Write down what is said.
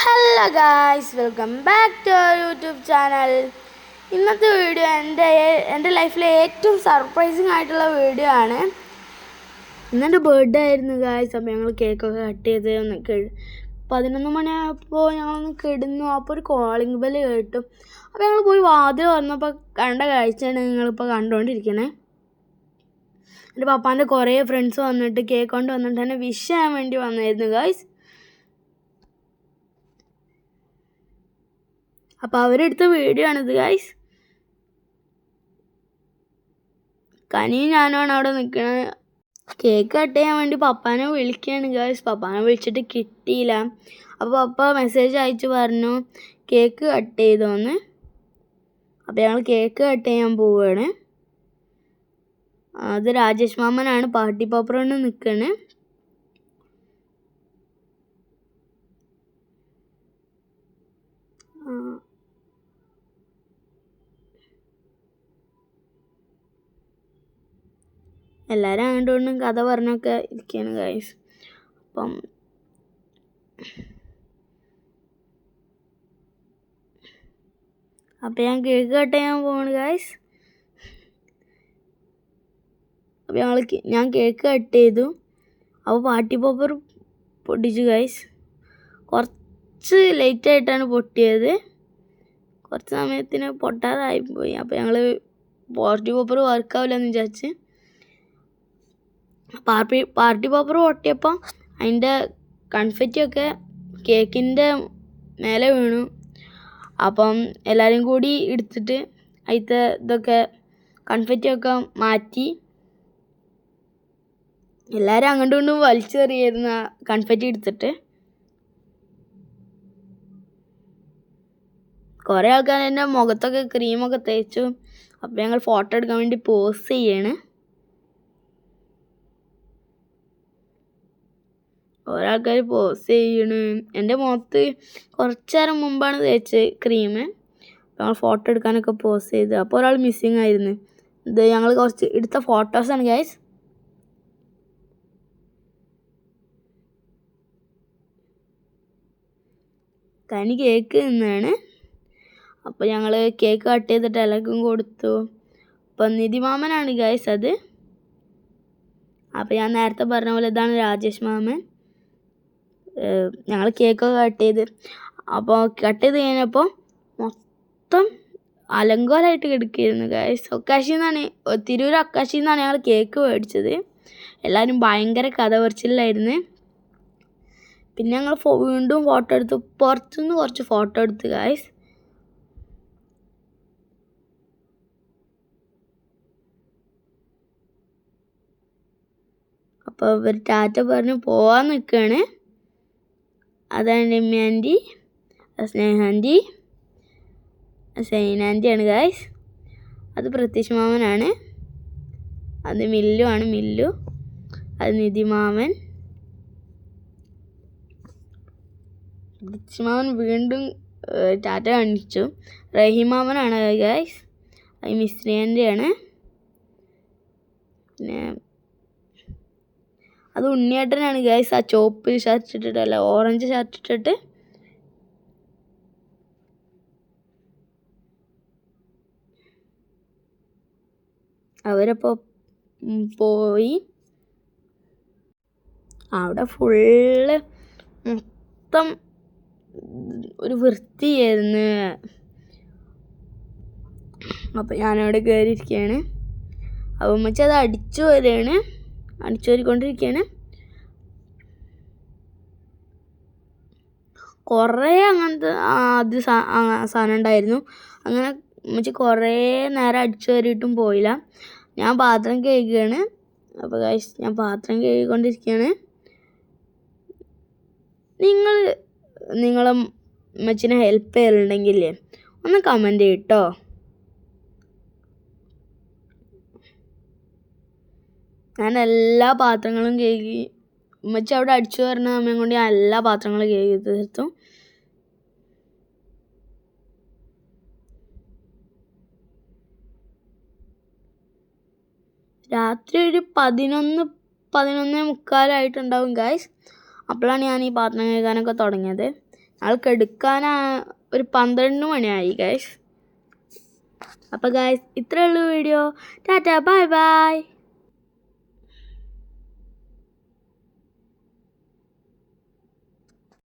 Hello guys, welcome back to our YouTube channel. ഇന്നത്തെ video എൻ്റെ ലൈഫിലെ ഏറ്റവും സർപ്രൈസിങ് ആയിട്ടുള്ള വീഡിയോ ആണ്. ഇന്നെൻ്റെ ബർത്ത്ഡേ ആയിരുന്നു ഗായ്സ്. അപ്പോൾ ഞങ്ങൾ കേക്കൊക്കെ കട്ട് ചെയ്ത് 11 മണിയായപ്പോൾ ഞങ്ങളൊന്ന് കിടന്നു. അപ്പോൾ ഒരു കോളിംഗ് ബെല്ല് കേട്ടു. അപ്പോൾ ഞങ്ങൾ പോയി വാതിൽ വന്നപ്പോൾ കണ്ട കാഴ്ചയാണ് നിങ്ങളിപ്പോൾ കണ്ടുകൊണ്ടിരിക്കണേ. എൻ്റെ പപ്പാൻ്റെ കുറേ ഫ്രണ്ട്സ് വന്നിട്ട് കേക്ക് കൊണ്ട് വന്നിട്ട് എന്നെ വിഷ് ചെയ്യാൻ വേണ്ടി വന്നായിരുന്നു ഗായ്സ്. അപ്പോൾ അവരെടുത്ത വീഡിയോ ആണിത് ഗായ്സ്. കനിയും ഞാനുമാണ് അവിടെ നിൽക്കുന്നത്. കേക്ക് കട്ട് ചെയ്യാൻ വേണ്ടി പപ്പാനെ വിളിക്കുകയാണ് ഗായ്സ്. പപ്പാനെ വിളിച്ചിട്ട് കിട്ടിയില്ല. അപ്പോൾ പപ്പ മെസ്സേജ് അയച്ചു പറഞ്ഞു കേക്ക് കട്ട് ചെയ്തോന്ന്. അപ്പോൾ ഞങ്ങൾ കേക്ക് കട്ട് ചെയ്യാൻ പോവുകയാണ്. അത് രാജേഷ് മാമനാണ് പാർട്ടി പോപ്പർ കൊണ്ട് നിൽക്കുകയാണ്. എല്ലാവരും അങ്ങോട്ടും കഥ പറഞ്ഞൊക്കെ ഇരിക്കുകയാണ് ഗായ്സ്. അപ്പം ഞാൻ കേക്ക് കട്ട് ചെയ്യാൻ പോവാണ് ഗായ്സ്. അപ്പോൾ ഞാൻ കേക്ക് കട്ട് ചെയ്തു. അപ്പോൾ പാർട്ടി പോപ്പർ പൊട്ടിച്ചു ഗായ്സ്. കുറച്ച് ലേറ്റായിട്ടാണ് പൊട്ടിയത്. കുറച്ച് സമയത്തിന് പൊട്ടാതായിപ്പോയി. അപ്പോൾ ഞങ്ങൾ പാർട്ടി പോപ്പർ വർക്കാവില്ലെന്ന് വിചാരിച്ച് പാർട്ടി പോപ്പർ പൊട്ടിയപ്പോൾ അതിൻ്റെ കൺഫെറ്റിയൊക്കെ കേക്കിൻ്റെ മേലെ വീണു. അപ്പം എല്ലാവരും കൂടി എടുത്തിട്ട് അതിലത്തെ ഇതൊക്കെ കൺഫെറ്റിയൊക്കെ മാറ്റി. എല്ലാവരും അങ്ങോട്ടും ഇങ്ങോട്ടും വലിച്ചെറിയായിരുന്നു കൺഫെറ്റി എടുത്തിട്ട്. കുറേ ആൾക്കാർ എൻ്റെ മുഖത്തൊക്കെ ക്രീമൊക്കെ തേച്ചു. അപ്പോൾ ഞങ്ങൾ ഫോട്ടോ എടുക്കാൻ വേണ്ടി പോസ് ചെയ്യാണ്. ഓരോ ആൾക്കാർ പോസ് ചെയ്യണ്. എൻ്റെ മുഖത്ത് കുറച്ച് നേരം മുമ്പാണ് തേച്ച് ക്രീം. ഞങ്ങൾ ഫോട്ടോ എടുക്കാനൊക്കെ പോസ് ചെയ്ത്. അപ്പോൾ ഒരാൾ മിസ്സിങ് ആയിരുന്നു. ഇത് ഞങ്ങൾ കുറച്ച് എടുത്ത ഫോട്ടോസാണ് ഗൈസ്. കനി കേക്ക് നിന്നാണ്. അപ്പോൾ ഞങ്ങൾ കേക്ക് കട്ട് ചെയ്തിട്ട് എല്ലാവർക്കും കൊടുത്തു. അപ്പം നിധിമാമനാണ് ഗൈസ് അത്. അപ്പോൾ ഞാൻ നേരത്തെ പറഞ്ഞ പോലെ ഇതാണ് രാജേഷ് മാമൻ. ഞങ്ങൾ കേക്കൊക്കെ കട്ട് ചെയ്ത്. അപ്പോൾ കട്ട് ചെയ്ത് കഴിഞ്ഞപ്പോൾ മൊത്തം അലങ്കോലമായിട്ട് കിടക്കുകയായിരുന്നു ഗൈസ്. തിരൂർ ഒക്കാശിയിൽ നിന്നാണ് ഞങ്ങൾ കേക്ക് മേടിച്ചത്. എല്ലാവരും ഭയങ്കര കഥ പറച്ചിലായിരുന്നു. പിന്നെ ഞങ്ങൾ വീണ്ടും ഫോട്ടോ എടുത്തു. പുറത്തുനിന്ന് കുറച്ച് ഫോട്ടോ എടുത്തു ഗൈസ്. അപ്പോൾ ഇവർ ടാറ്റ പറഞ്ഞ് പോവാൻ നിൽക്കുകയാണ്. അതാണ് രമ്യ ആൻറ്റി, സ്നേഹാൻറ്റി, സൈനാൻറ്റിയാണ് ഗായ്സ്. അത് പ്രത്യക്ഷ മാമനാണ്. അത് മില്ലു ആണ്. മില്ലു. അത് നിധി മാമൻ. പ്രത്യക്ഷ മാമൻ വീണ്ടും ടാറ്റ കാണിച്ചു. റഹിമാമനാണ് ഗായ്സ്. അത് മിസ്രിയാൻ്റെയാണ്. പിന്നെ അത് ഉണ്ണിയേട്ടനാണ് ഗൈസ്. ആ ചോപ്പ് ഷർട്ട് ഇട്ടിട്ടല്ല, ഓറഞ്ച് ഷർട്ട് ഇട്ടിട്ട്. അവരപ്പോൾ പോയി. അവിടെ ഫുള്ള് മൊത്തം ഒരു വൃത്തിയായിരുന്നു. അപ്പോൾ ഞാനവിടെ കയറിയിരിക്കുകയാണ്. അപ്പോൾ ഉമ്മച്ചി അത് അടിച്ചു വരിക്കൊണ്ടിരിക്കുകയാണ്. കുറേ അങ്ങനത്തെ സാധനം ഉണ്ടായിരുന്നു. അങ്ങനെ ഉമ്മച്ചി കുറേ നേരം അടിച്ചു വരിയിട്ടും പോയില്ല. ഞാൻ പാത്രം കഴുകുകയാണ്. അപ്പോൾ ഗൈസ്, ഞാൻ പാത്രം കഴുകിക്കൊണ്ടിരിക്കുകയാണ്. നിങ്ങളെ ഉമ്മച്ചിനെ ഹെൽപ്പ് ചെയ്യലുണ്ടെങ്കിൽ ഒന്ന് കമൻറ്റ് ചെയ്യട്ടോ. ഞാൻ എല്ലാ പാത്രങ്ങളും കഴുകി. ഉമ്മച്ചി അവിടെ അടിച്ചു വരുന്ന സമയം കൊണ്ട് ഞാൻ എല്ലാ പാത്രങ്ങളും കഴുകി തീർത്തു. രാത്രി ഒരു 11:15 ഗായ്സ്. അപ്പോഴാണ് ഞാൻ ഈ പാത്രം കഴുകാനൊക്കെ തുടങ്ങിയത്. ആൾക്ക് എടുക്കാനാ ഒരു 12 മണിയായി ഗൈസ്. അപ്പോൾ ഗൈസ് ഇത്രയേ ഉള്ളൂ വീഡിയോ. Tata bye bye.